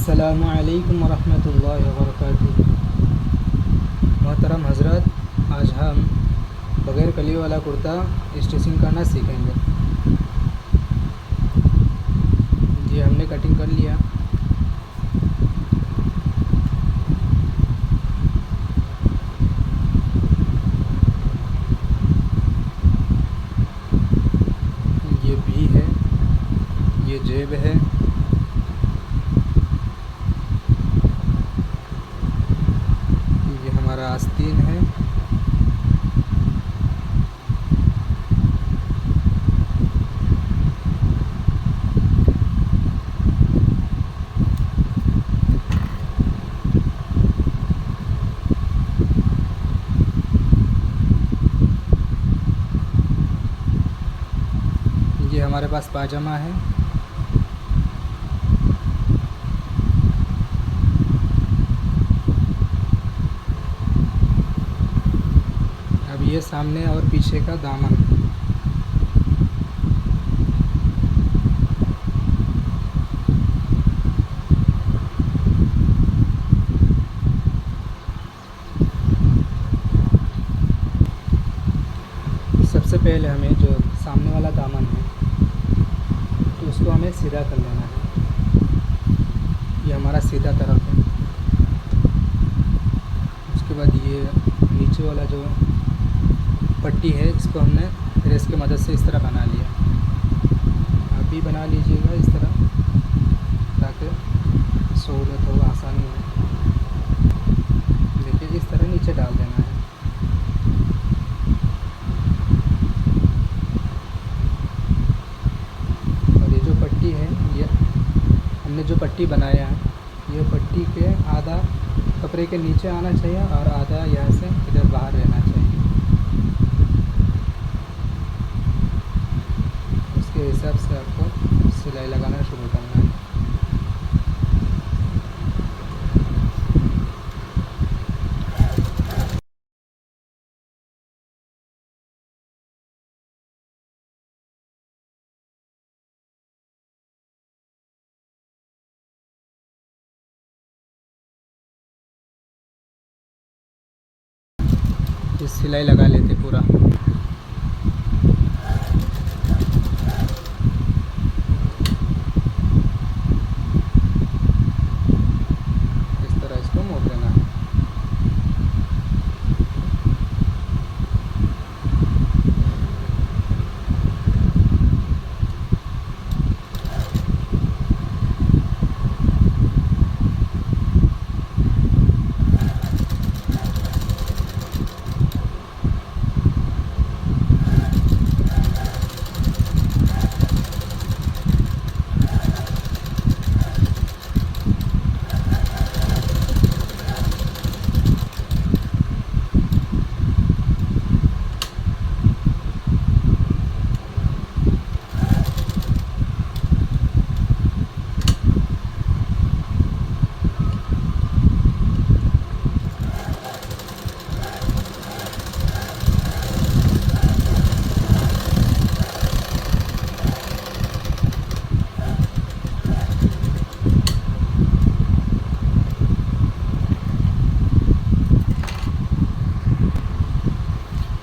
अस्सलामुअलैकुम वरहमतुल्लाहि वबरकातुहू। मोहतरम हज़रत, आज हम बग़ैर कली वाला कुर्ता स्टिचिंग करना सीखेंगे। ये हमने कटिंग कर लिया। ये भी है, ये जेब है, ये हमारा आस्तीन है, ये हमारे पास पाजामा है, अब ये सामने और पीछे का दामन। सबसे पहले हमें जो सामने वाला दामन है तो उसको हमें सीधा कर लेना है। ये हमारा सीधा तरफ है। उसके बाद ये नीचे वाला जो पट्टी है इसको हमने रेस की मदद से इस तरह बना लिया। आप भी बना लीजिएगा इस तरह ताकि सहूलत हो, आसानी हो। देखिए इस तरह नीचे डाल देना है। और ये जो पट्टी है, ये हमने जो पट्टी बनाया है, ये पट्टी के आधा कपड़े के नीचे आना चाहिए और आधा यहाँ से इधर बाहर रहना चाहिए। उसके हिसाब से आपको सिलाई लगाना शुरू करना है। ये सिलाई लगा लेते पूरा। इस तरह इसको मोड़ देना है।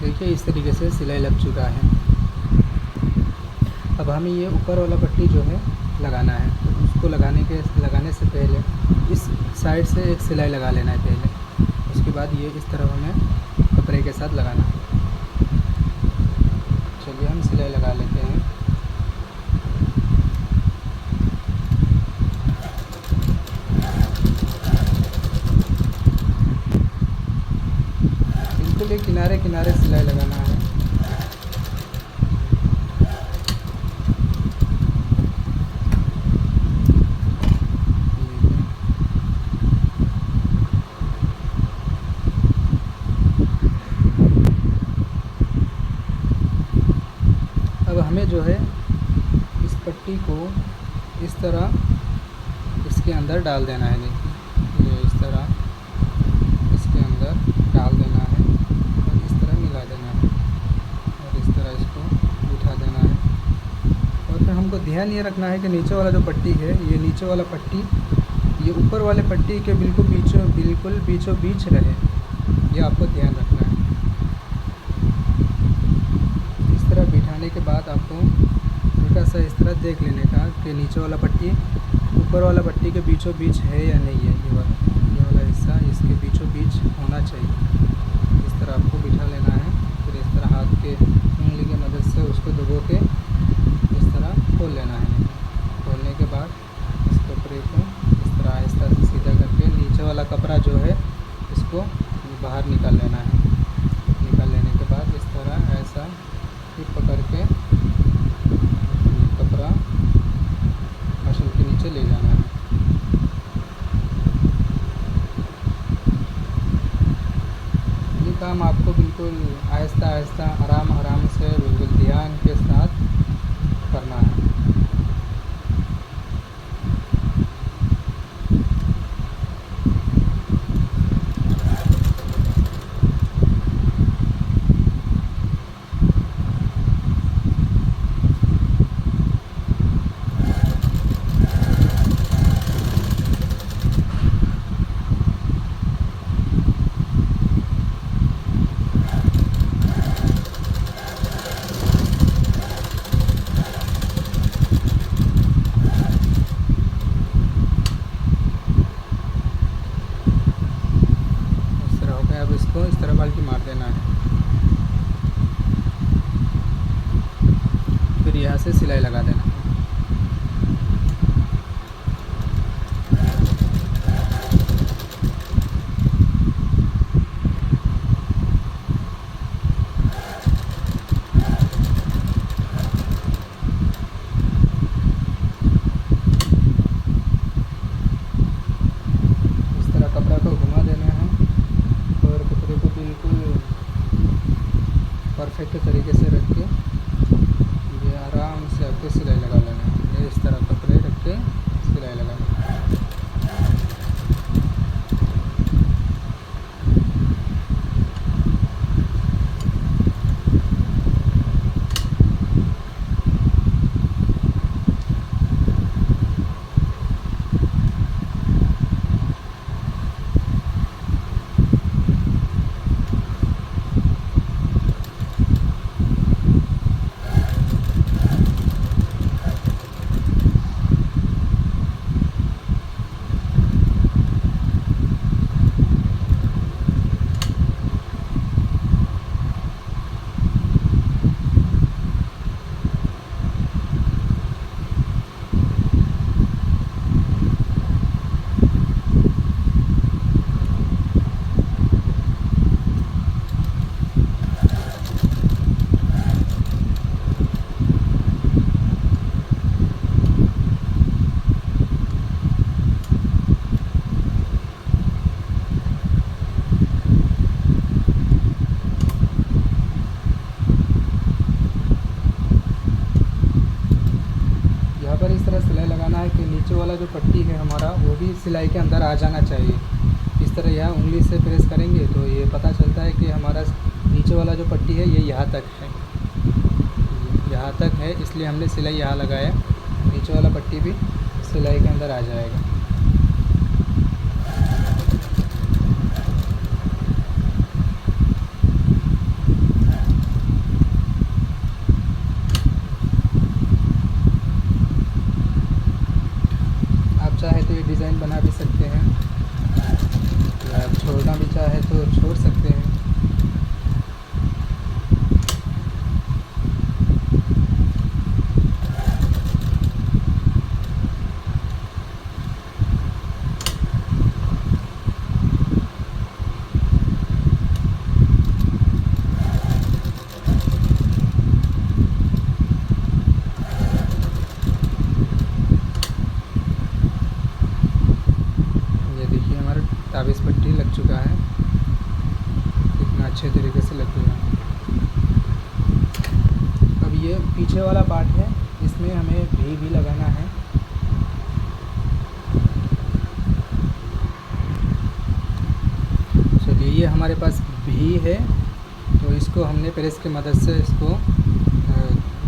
देखिए इस तरीके से सिलाई लग चुका है। अब हमें ये ऊपर वाला पट्टी जो है लगाना है, तो उसको लगाने से पहले इस साइड से एक सिलाई लगा लेना है पहले। उसके बाद ये इस तरफ हमें कपड़े के साथ लगाना है। चलिए हम सिलाई लगा लेते हैं। बिल्कुल एक किनारे किनारे सिलाई लगाना है। अब हमें जो है इस पट्टी को इस तरह इसके अंदर डाल देना है। देखिए ये इस तरह इसके अंदर डाल देना है और इस तरह मिला देना है और इस तरह इसको बिठा देना है। और फिर हमको ध्यान ये रखना है कि नीचे वाला जो पट्टी है, ये नीचे वाला पट्टी ये ऊपर वाले पट्टी के बिल्कुल बीचों बीच रहे, ये आपको ध्यान रखना है। इस तरह बिठाने के बाद आपको हल्का सा इस तरह देख लेने का कि नीचे वाला पट्टी ऊपर वाला पट्टी के बीचों बीच है या नहीं है। ये वाला हिस्सा इसके बीचों बीच होना चाहिए। इस तरह आपको बिठा लेना है। फिर इस तरह हाथ के उंगली की मदद से उसको दबो के इस तरह खोल लेना है। खोलने के बाद इस कपड़े को इस तरह आहिस्ता से सीधा करके नीचे वाला कपड़ा जो है इसको बाहर निकाल लेना है। निकाल लेने के बाद इस तरह ऐसा फिर पकड़ के कपड़ा मशीन के नीचे ले जाना है। ये काम आपको बिल्कुल आहिस्ता आहिस्ता आराम से बिल्कुल ध्यान के साथ करना है। अब इसको इस तरह बाल्टी मार देना है। फिर यहाँ से सिलाई लगा देना है। इस तरह कपड़ा को घुमा देना है और कपड़े को बिल्कुल परफेक्ट तरीके से रख के ये आराम से आपको सिलाई लगा लेना है। ये इस तरह कपड़े रख के सिलाई लगा लेना है। पर इस तरह सिलाई लगाना है कि नीचे वाला जो पट्टी है हमारा वो भी सिलाई के अंदर आ जाना चाहिए। इस तरह यहाँ उंगली से प्रेस करेंगे तो ये पता चलता है कि हमारा नीचे वाला जो पट्टी है ये यहाँ तक है, यहाँ तक है, इसलिए हमने सिलाई यहाँ लगाया। नीचे वाला पट्टी भी सिलाई के अंदर आ जाएगा। चाहे तो ये डिज़ाइन बना भी सकते हैं या छोड़ना भी चाहे तो छोड़ सकते हैं। ताबीज़ पट्टी लग चुका है, कितना अच्छे तरीके से लग गया। अब ये पीछे वाला पार्ट है, इसमें हमें भी लगाना है। चलिए ये हमारे पास भी है तो इसको हमने प्रेस की मदद से इसको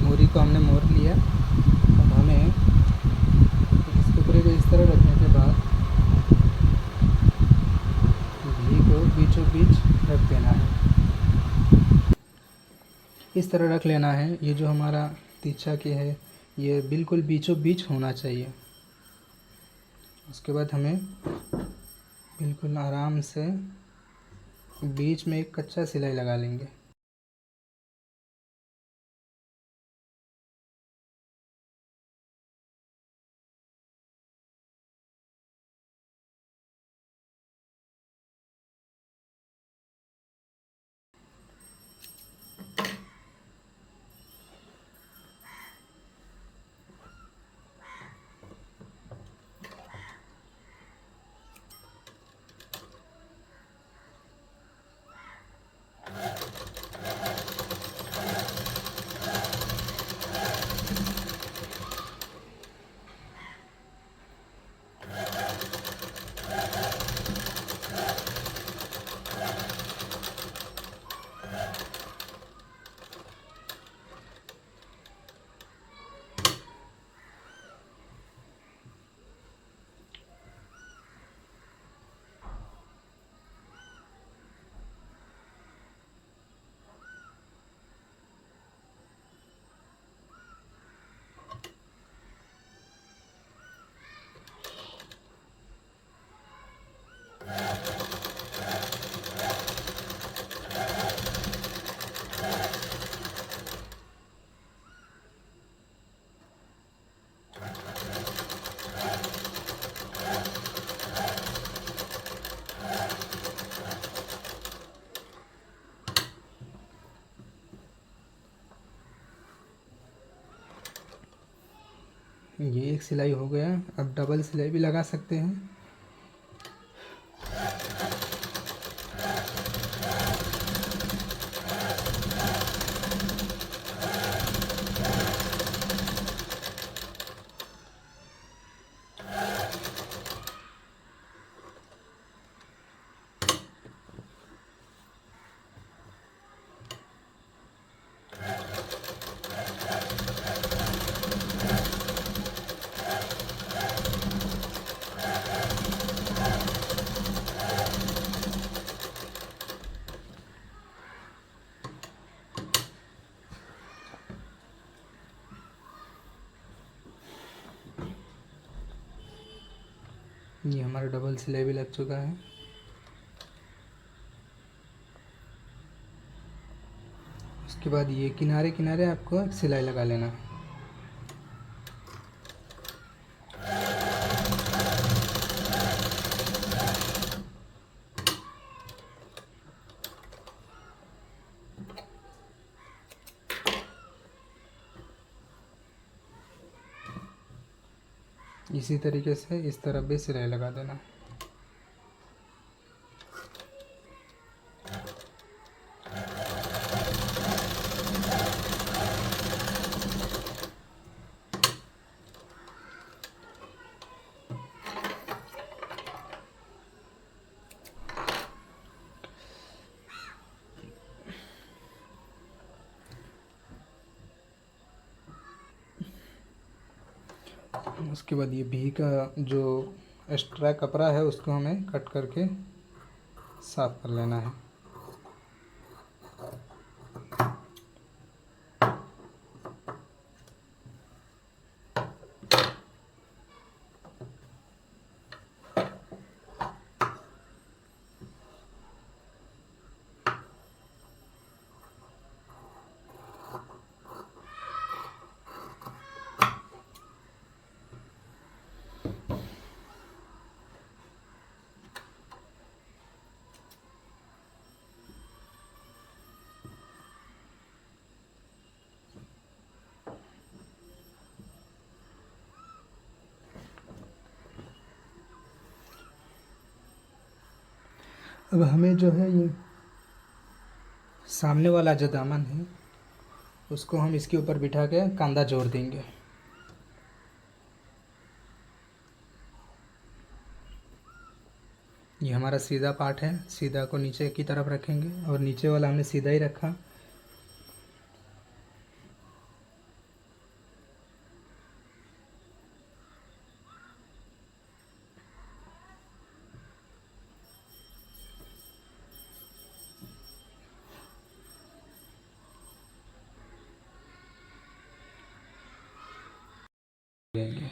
मूरी को हमने मोड़ लिया। अब हमें इस टुकड़े को इस तरह रखने के बाद इस तरह रख लेना है। ये जो हमारा तिरछा की है ये बिल्कुल बीचों बीच होना चाहिए। उसके बाद हमें बिल्कुल आराम से बीच में एक कच्चा सिलाई लगा लेंगे। ये एक सिलाई हो गया। अब डबल सिलाई भी लगा सकते हैं। ये हमारा डबल सिलाई भी लग चुका है। उसके बाद ये किनारे किनारे आपको एक सिलाई लगा लेना है। इसी तरीके से इस तरफ भी सिलाई लगा देना। उसके बाद ये भी का जो एक्स्ट्रा कपड़ा है उसको हमें कट करके साफ कर लेना है। अब हमें जो है ये सामने वाला जो दामन है उसको हम इसके ऊपर बिठा के कांधा जोड़ देंगे। ये हमारा सीधा पार्ट है। सीधा को नीचे की तरफ रखेंगे और नीचे वाला हमने सीधा ही रखा। देंगे।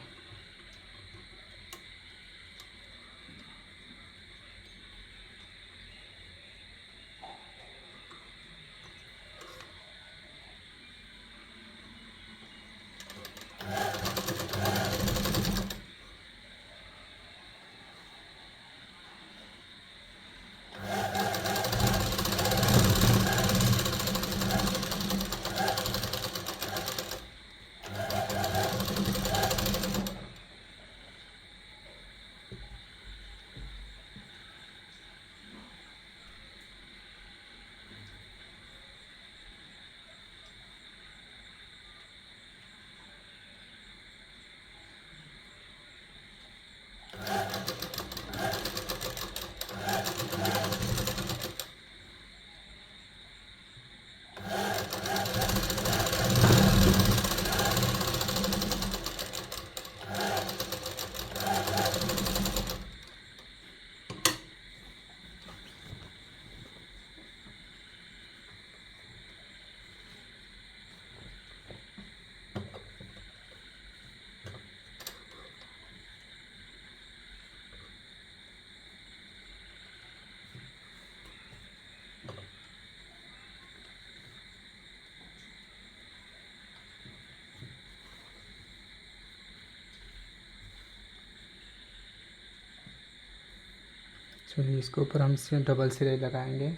चलिए इसके ऊपर हम से डबल सिलाई लगाएंगे।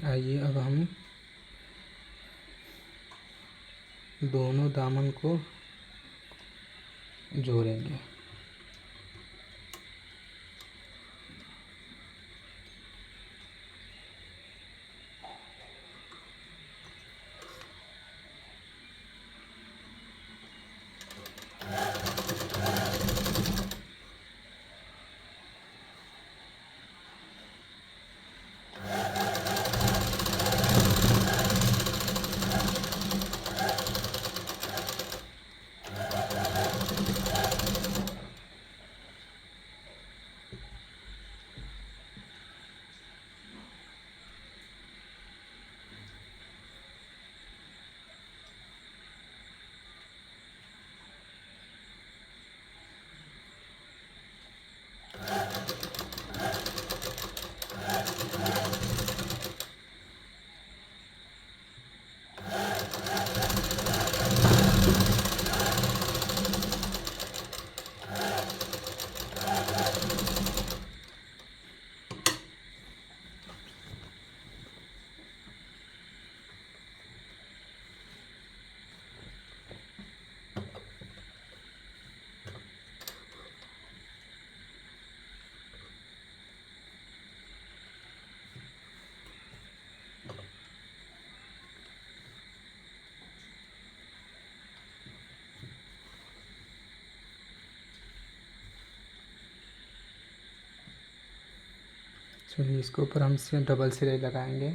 आइए अब हम दोनों दामन को जोड़ेंगे। चलिए इसके ऊपर हम से डबल सिलाई लगाएंगे।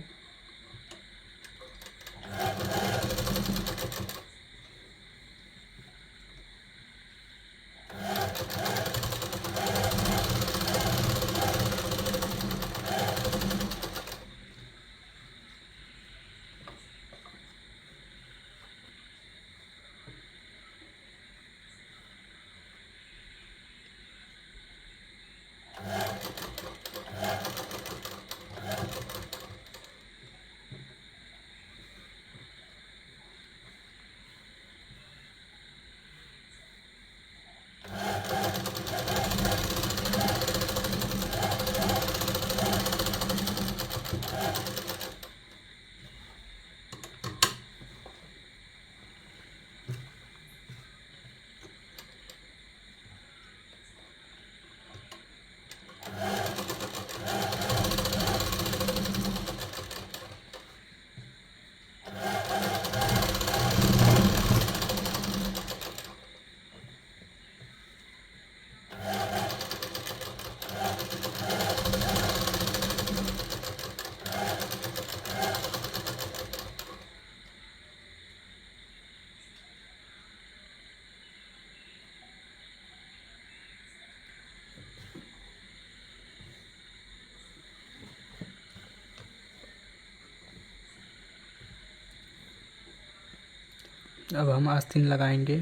अब हम आस्तीन लगाएंगे।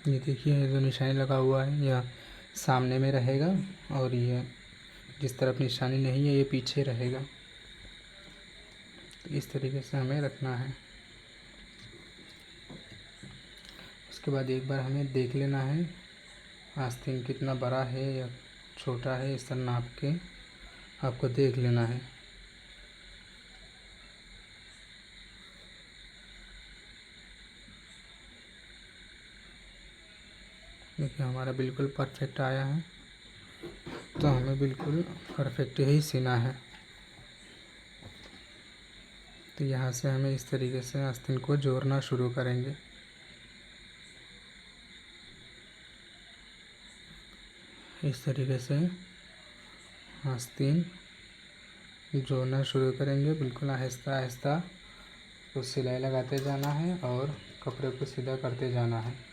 ये देखिए, ये जो निशानी लगा हुआ है यह सामने में रहेगा और ये जिस तरफ निशानी नहीं है ये पीछे रहेगा। तो इस तरीके से हमें रखना है। उसके बाद एक बार हमें देख लेना है आस्तीन कितना बड़ा है या छोटा है, इस तरह नाप के आपको देख लेना है। देखिए हमारा बिल्कुल परफेक्ट आया है, तो हमें बिल्कुल परफेक्ट ही सीना है। तो यहाँ से हमें इस तरीके से आस्तीन को जोड़ना शुरू करेंगे। इस तरीके से आस्तीन जोड़ना शुरू करेंगे। बिल्कुल आहिस्ता आहिस्ता तो सिलाई लगाते जाना है और कपड़े को सीधा करते जाना है।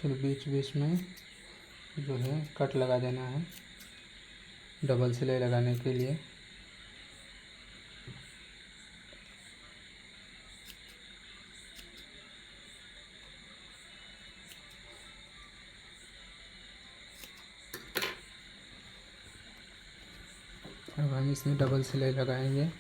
फिर बीच बीच में जो है कट लगा देना है डबल सिलाई लगाने के लिए। अब हम इसमें डबल सिलाई लगाएंगे।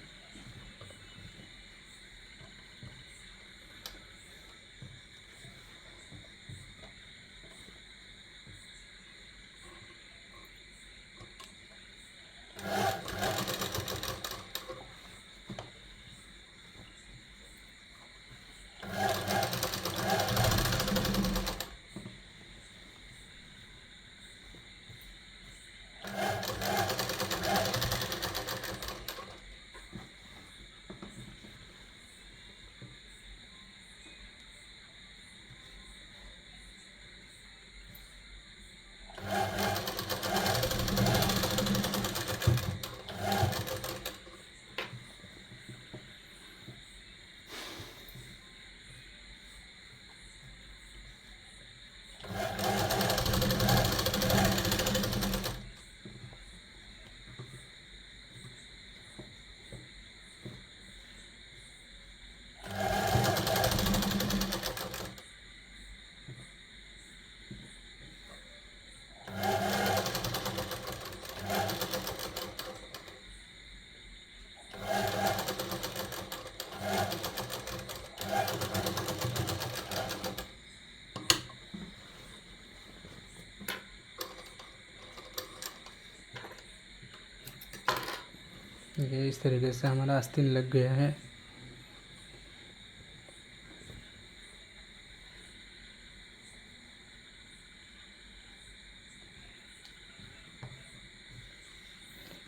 ये इस तरीके से हमारा आस्तीन लग गया है।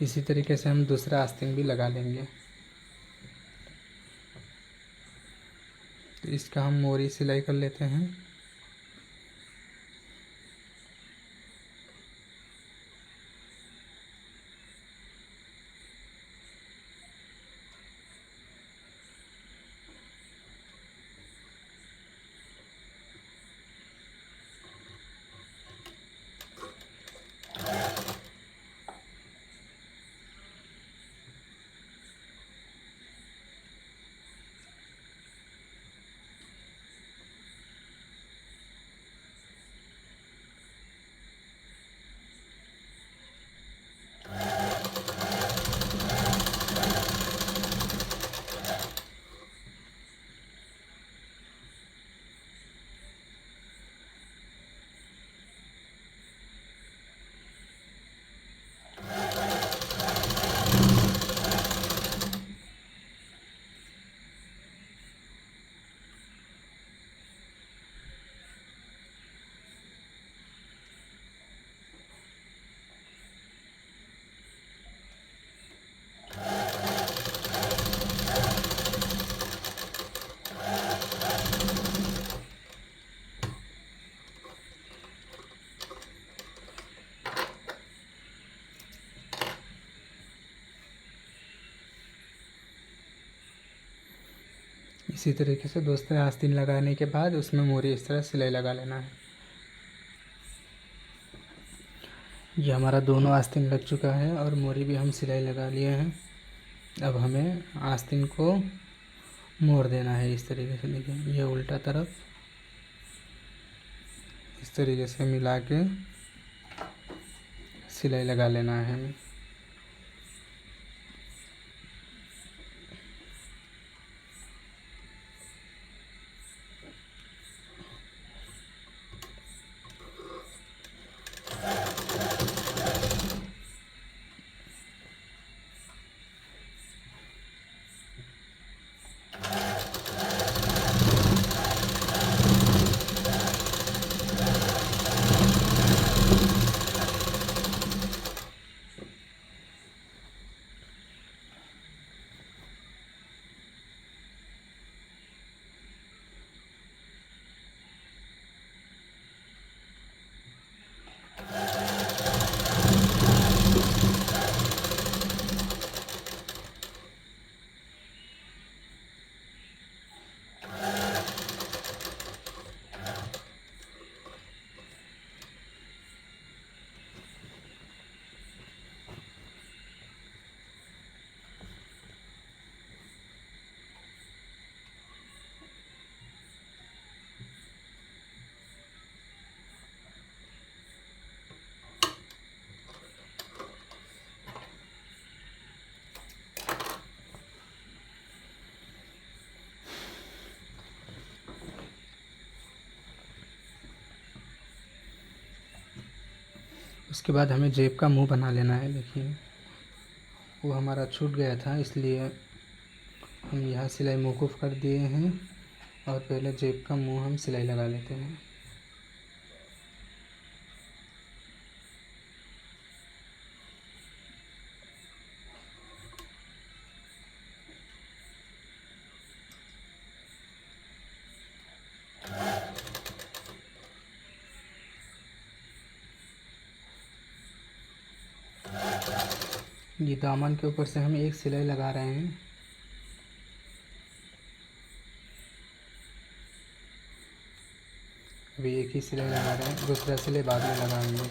इसी तरीके से हम दूसरा आस्तीन भी लगा लेंगे। तो इसका हम मोरी सिलाई कर लेते हैं। इसी तरीके से दूसरे आस्तीन लगाने के बाद उसमें मोरी इस तरह सिलाई लगा लेना है। ये हमारा दोनों आस्तीन लग चुका है और मोरी भी हम सिलाई लगा लिए हैं। अब हमें आस्तीन को मोड़ देना है इस तरीके से। देखिए ये उल्टा तरफ इस तरीके से मिला के सिलाई लगा लेना है हमें। उसके बाद हमें जेब का मुंह बना लेना है। देखिए वो हमारा छूट गया था, इसलिए हम यहाँ सिलाई मौकूफ़ कर दिए हैं और पहले जेब का मुंह हम सिलाई लगा लेते हैं। ये दामन के ऊपर से हम एक सिलाई लगा रहे हैं। अभी एक ही सिलाई लगा रहे हैं, दूसरा सिलाई बाद में लगाएंगे।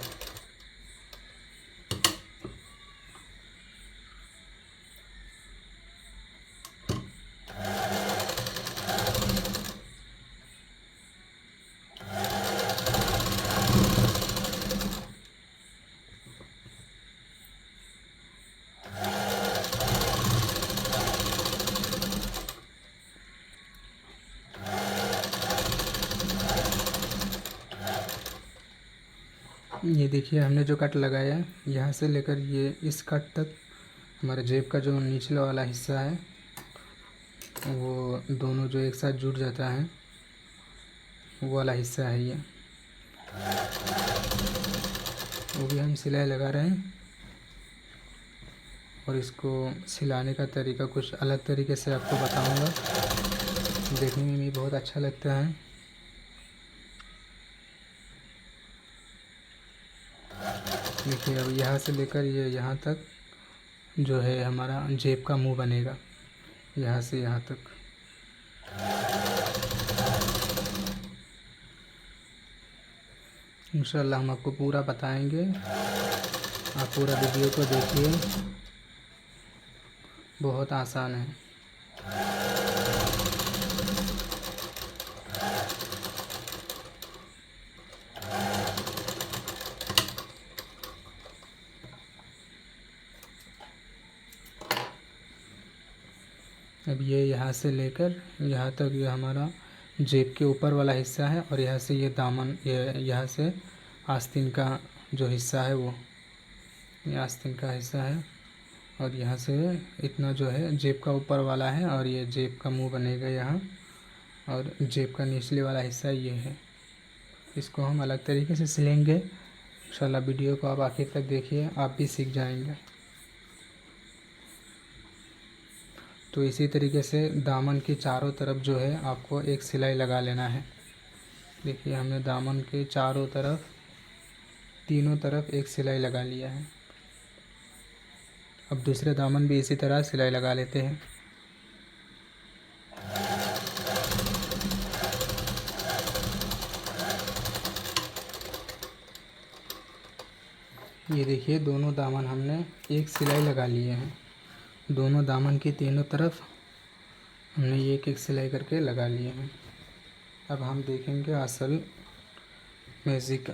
ये देखिए हमने जो कट लगाया है यहाँ से लेकर ये इस कट तक हमारे जेब का जो निचला वाला हिस्सा है वो दोनों जो एक साथ जुड़ जाता है वो वाला हिस्सा है ये, वो भी हम सिलाई लगा रहे हैं। और इसको सिलाने का तरीका कुछ अलग तरीके से आपको बताऊंगा। देखने में भी बहुत अच्छा लगता है। देखिए अब यहाँ से लेकर ये यहाँ तक जो है हमारा जेब का मुंह बनेगा, यहाँ से यहाँ तक। इंशाल्लाह हम आपको पूरा बताएंगे, आप पूरा वीडियो को देखिए, बहुत आसान है। अब ये यहाँ से लेकर यहाँ तक ये हमारा जेब के ऊपर वाला हिस्सा है, और यहाँ से ये दामन, ये यहाँ से आस्तीन का जो हिस्सा है वो ये आस्तीन का हिस्सा है, और यहाँ से इतना जो है जेब का ऊपर वाला है, और ये जेब का मुंह बनेगा यहाँ, और जेब का निचले वाला हिस्सा ये है। इसको हम अलग तरीके से सिलेंगे। इंशाल्लाह वीडियो को आप आखिर तक देखिए, आप भी सीख जाएंगे। तो इसी तरीके से दामन की चारों तरफ जो है आपको एक सिलाई लगा लेना है। देखिए हमने दामन के चारों तरफ, तीनों तरफ एक सिलाई लगा लिया है। अब दूसरे दामन भी इसी तरह सिलाई लगा लेते हैं। ये देखिए दोनों दामन हमने एक सिलाई लगा लिए हैं। दोनों दामन की तीनों तरफ हमने एक एक सिलाई करके लगा लिए हैं। अब हम देखेंगे असल मैजिक,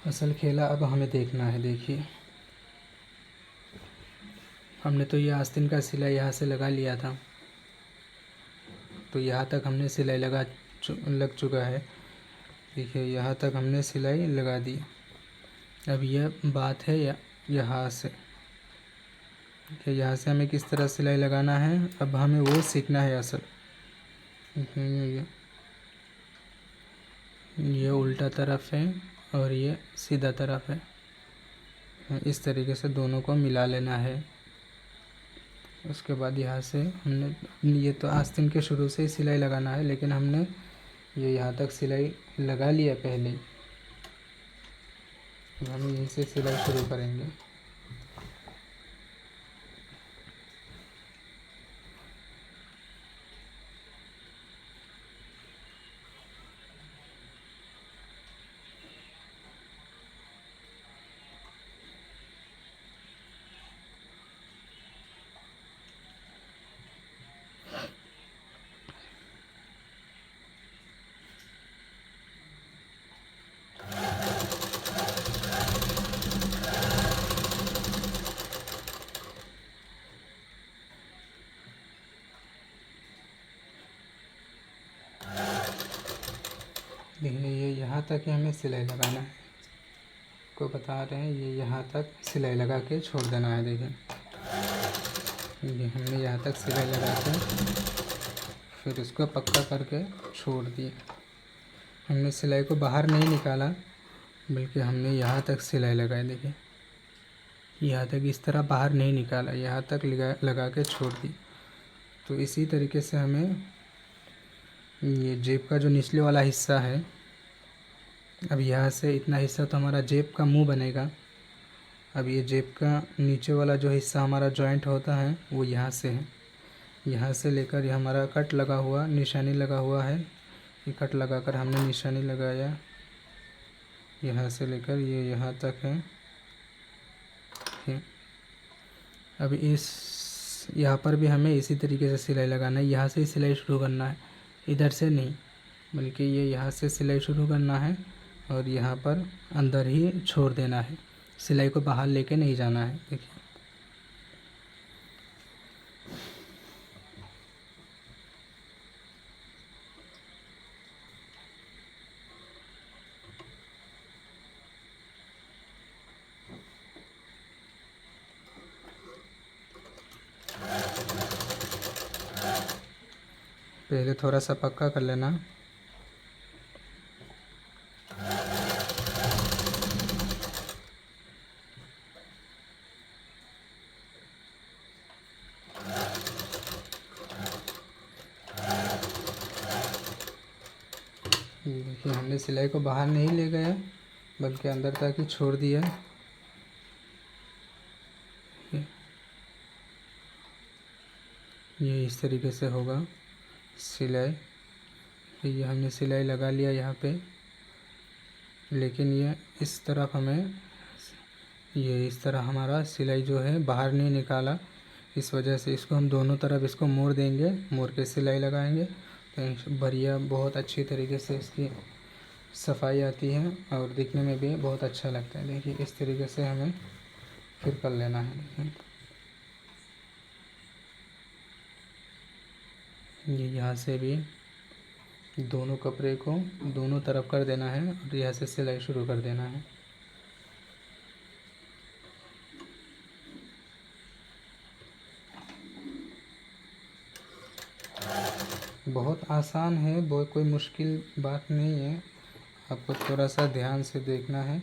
असल खेला अब हमें देखना है। देखिए हमने तो ये आस्तीन का सिलाई यहाँ से लगा लिया था, तो यहाँ तक हमने सिलाई लग चुका है। देखिए यहाँ तक हमने सिलाई लगा दी। अब यह बात है यहाँ से, देखिए यहाँ से हमें किस तरह सिलाई लगाना है, अब हमें वो सीखना है असल। ये उल्टा तरफ है और ये सीधा तरफ है, इस तरीके से दोनों को मिला लेना है। उसके बाद यहाँ से हमने ये तो आस्तीन के शुरू से ही सिलाई लगाना है, लेकिन हमने ये यहाँ तक सिलाई लगा लिया पहले ही। हम यहीं से सिलाई शुरू करेंगे। देखिए ये यहाँ तक ही हमें सिलाई लगाना है, को बता रहे हैं ये यहाँ तक सिलाई लगा के छोड़ देना है। देखिए ये हमने यहाँ तक सिलाई लगा के फिर इसको पक्का करके छोड़ दिए। हमने सिलाई को बाहर नहीं निकाला, बल्कि हमने यहाँ तक सिलाई लगाई। देखिए यहाँ तक इस तरह बाहर नहीं निकाला, यहाँ तक लगा के छोड़ दी। तो इसी तरीके से हमें ये जेब का जो निचले वाला हिस्सा है, अब यहाँ से इतना हिस्सा तो हमारा जेब का मुंह बनेगा। अब ये जेब का नीचे वाला जो हिस्सा हमारा जॉइंट होता है वो यहाँ से है। यहाँ से लेकर ये हमारा कट लगा हुआ, निशानी लगा हुआ है, ये कट लगाकर हमने निशानी लगाया। यहाँ से लेकर ये यहाँ तक है। अब इस यहाँ पर भी हमें इसी तरीके से सिलाई लगाना है। यहाँ से ही सिलाई शुरू करना है, इधर से नहीं, बल्कि ये यहाँ से सिलाई शुरू करना है और यहाँ पर अंदर ही छोड़ देना है। सिलाई को बाहर लेके नहीं जाना है। देखिए पहले थोड़ा सा पक्का कर लेना। देखिए हमने सिलाई को बाहर नहीं ले गया बल्कि अंदर तक ही छोड़ दिया। ये इस तरीके से होगा सिलाई। ये हमने सिलाई लगा लिया यहाँ पे, लेकिन ये इस तरफ हमें ये इस तरह हमारा सिलाई जो है बाहर नहीं निकाला। इस वजह से इसको हम दोनों तरफ इसको मोड़ देंगे, मोड़ के सिलाई लगाएंगे तो बढ़िया बहुत अच्छी तरीके से इसकी सफाई आती है और दिखने में भी बहुत अच्छा लगता है। देखिए इस तरीके से हमें फिर कर लेना है। देखिए ये यहाँ से भी दोनों कपड़े को दोनों तरफ कर देना है और यहाँ से सिलाई शुरू कर देना है। बहुत आसान है, बहुत कोई मुश्किल बात नहीं है। आपको थोड़ा सा ध्यान से देखना है,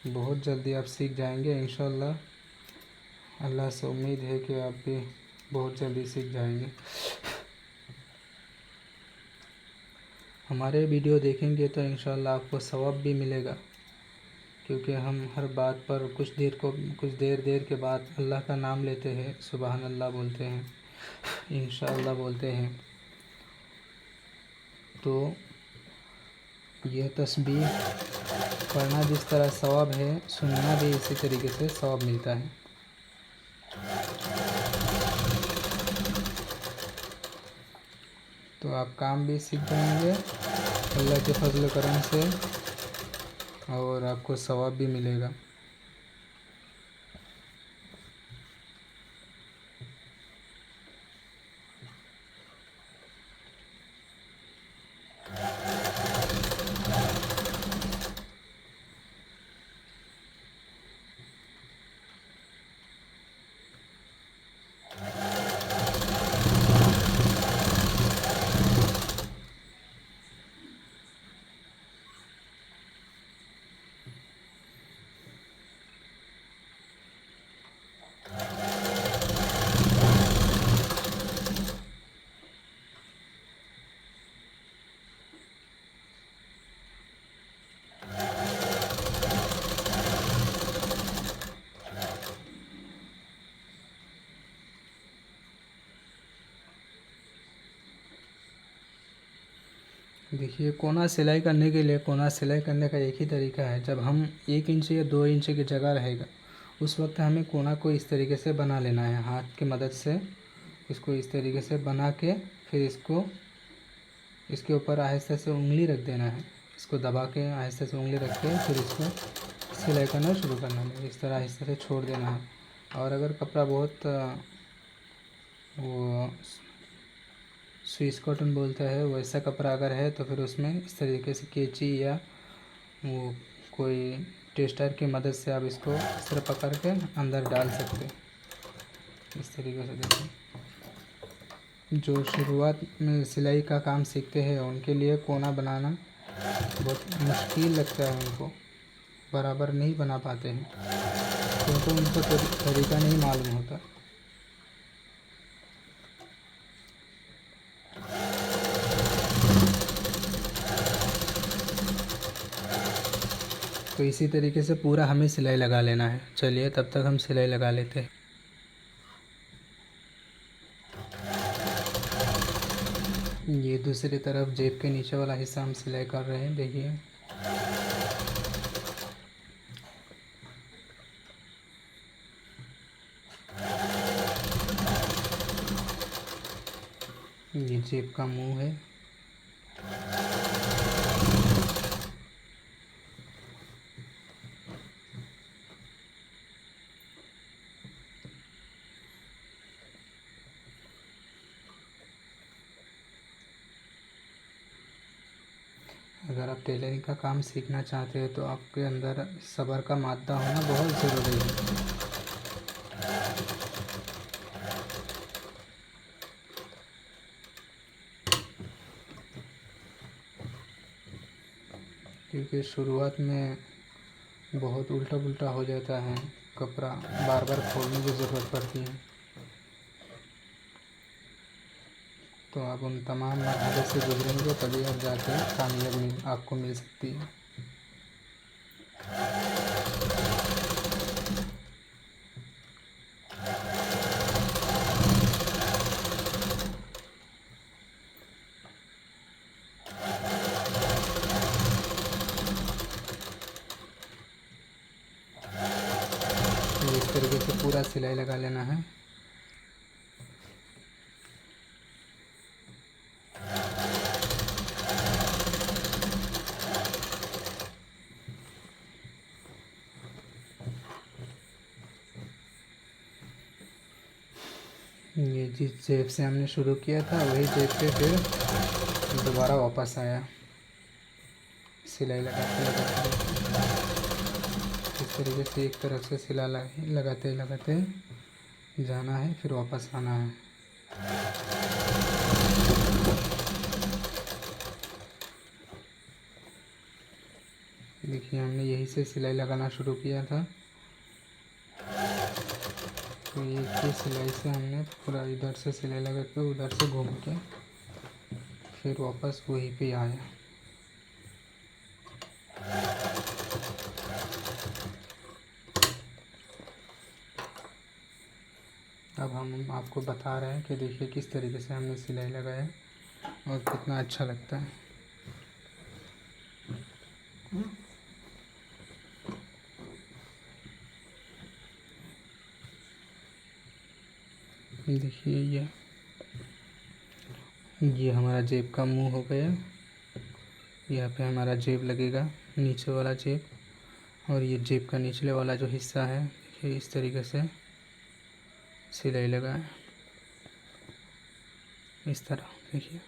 बहुत जल्दी आप सीख जाएंगे इंशाअल्लाह। अल्लाह से उम्मीद है कि आप भी बहुत जल्दी सीख जाएंगे। हमारे वीडियो देखेंगे तो इंशाअल्लाह आपको सवाब भी मिलेगा, क्योंकि हम हर बात पर कुछ देर के बाद अल्लाह का नाम लेते हैं, सुबहान अल्लाह बोलते हैं, इंशाअल्लाह बोलते हैं। तो यह तस्बीह पढ़ना जिस तरह सवाब है, सुनना भी इसी तरीके से सवाब मिलता है। तो आप काम भी सीख जाएंगे अल्लाह के फजल करम से और आपको सवाब भी मिलेगा। देखिए कोना सिलाई करने के लिए, कोना सिलाई करने का एक ही तरीका है। जब हम 1 इंच या 2 इंच की जगह रहेगा उस वक्त हमें कोना को इस तरीके से बना लेना है। हाथ की मदद से इसको इस तरीके से बना के फिर इसको इसके ऊपर आहिस्ते से उंगली रख देना है। इसको दबा के आहिस्ते से उंगली रख के फिर इसको सिलाई करना शुरू करना है। इस तरह आहिस्ते से छोड़ देना है। और अगर कपड़ा बहुत वो स्विस कॉटन बोलता है वैसा कपड़ा अगर है तो फिर उसमें इस तरीके से कैंची या वो कोई टेस्टर की मदद से आप इसको इस तरह पकड़ के अंदर डाल सकते हैं। इस तरीके से देखिए, जो शुरुआत में सिलाई का काम सीखते हैं उनके लिए कोना बनाना बहुत मुश्किल लगता है। उनको बराबर नहीं बना पाते हैं क्योंकि उनको तरीका नहीं मालूम होता। तो इसी तरीके से पूरा हमें सिलाई लगा लेना है। चलिए तब तक हम सिलाई लगा लेते हैं। ये दूसरी तरफ जेब के नीचे वाला हिस्सा हम सिलाई कर रहे हैं। देखिए ये जेब का मुंह है। अगर आप टेलरिंग का काम सीखना चाहते हैं तो आपके अंदर सब्र का मादा होना बहुत ज़रूरी है। क्योंकि शुरुआत में बहुत उल्टा पुल्टा हो जाता है, कपड़ा बार बार खोलने की ज़रूरत पड़ती है। तो आप उन तमाम मरहले से गुजरेंगे तभी अब जाके कामयाबी आपको मिल सकती है। इस तरीके से पूरा सिलाई लगा लेना है। ये जिस जेब से हमने शुरू किया था वही जेब पे फिर दोबारा वापस आया, सिलाई लगाते लगाते इस तरीके से एक तरफ से सिलाई लगाते लगाते जाना है, फिर वापस आना है। देखिए हमने यहीं से सिलाई लगाना शुरू किया था, तो एक ही सिलाई से हमने पूरा इधर से सिलाई लगा के उधर से घूम के फिर वापस वहीं पे आया। अब हम आपको बता रहे हैं कि देखिए किस तरीके से हमने सिलाई लगाया और कितना अच्छा लगता है। देखिए ये हमारा जेब का मुंह हो गया। यहाँ पे हमारा जेब लगेगा, नीचे वाला जेब, और ये जेब का निचले वाला जो हिस्सा है देखिए इस तरीके से सिलाई लगाएं, इस तरह देखिए।